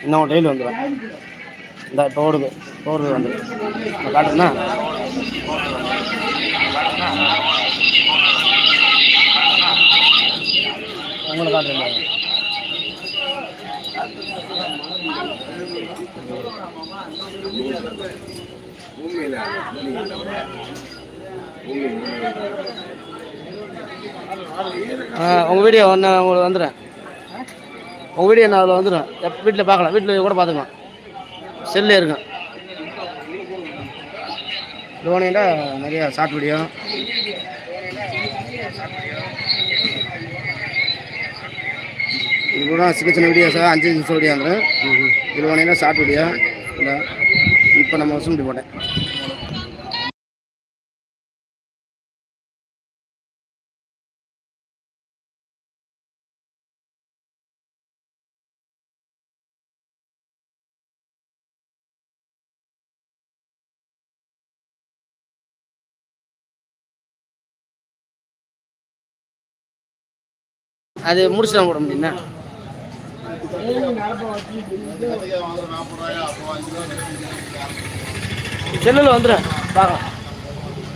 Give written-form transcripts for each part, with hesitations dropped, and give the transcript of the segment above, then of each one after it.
இன்னும் டெய்லி வந்துடும். இந்த இப்போ ஓடுது வந்துடும். காட்டுண்ணா உங்களை காட்டுறேன். உங்கள் வீடியோ ஒன்று உங்களுக்கு வந்துடுறேன். உங்கள் வீடியோ நான் அதில் வந்துடும். வீட்டில் பார்க்கலாம், வீட்டில் கூட பார்த்துக்கலாம். செல்லே இருக்கும். லோனியில் நிறையா ஷார்ட் வீடியோ, இது கூட சின்ன சின்ன வீடியோஸாக 5 நிமிஷம் வீடியோ வந்துடும். இது லோனியில் ஷார்ட் வீடியோ. இல்லை இப்போ நம்ம வசூல் போட்டேன். அது முடிச்சுலாம் போட முடியும்ண்ணா. செல்லில் வந்துடும் பார்க்கலாம்.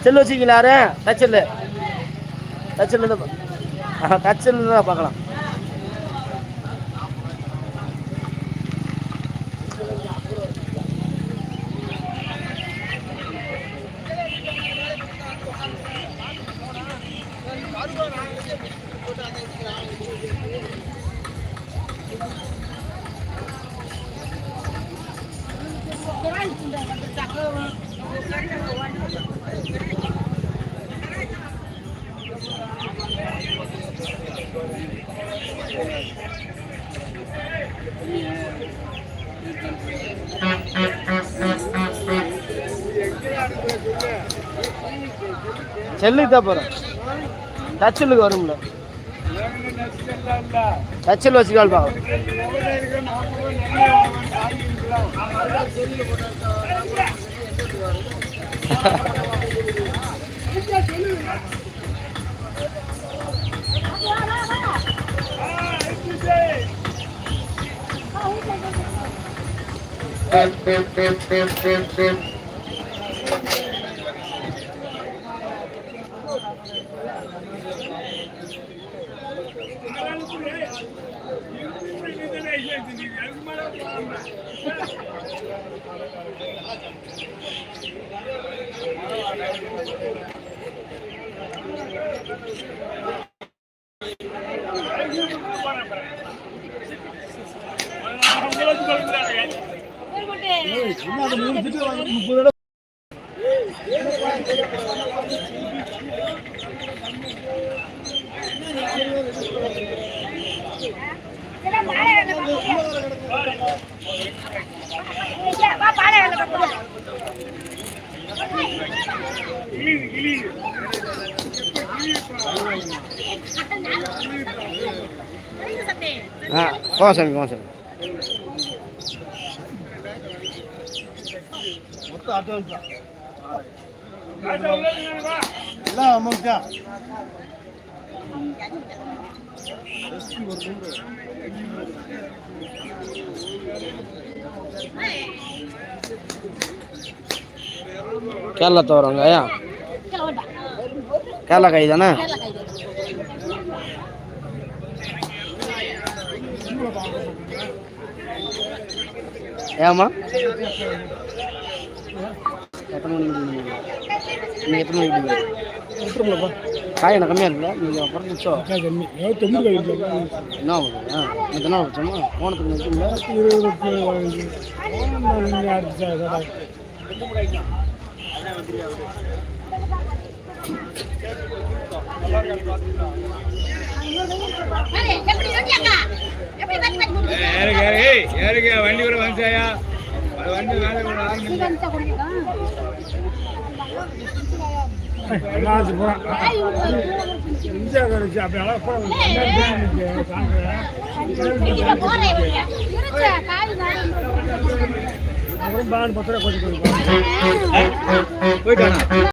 செல்லு வச்சுக்கிங்களா? யாரு டச்சில் தான் பார்க்கலாம். செல்லுக்கு தான் போகிறேன். டச்சிலுக்கு வரும்ல. டச்சில் வச்சுக்கால் பார்க்கலாம். கோசாமி மொத்தம் அட்வான்ஸ் எல்லாம் அமௌண்ட்டா கேரளா தோறங்க ஐயா, கேரளா காய் தானே. ஏமா எத்தனை மணிக்கு நீங்கள் எத்தனை மணிக்கு விட்டுருங்களப்பா? காய் எனக்கு கம்மியாக இருக்குல்ல, நீங்கள் குறைச்சிச்சோ? என்ன ஆகுது? எத்தனை நாள் வச்சோமா ஓனத்துக்கு வச்சுங்களா? 20 வண்டி கூட வந்துச்சாயா? வண்டி வேலை போயிட்டானா?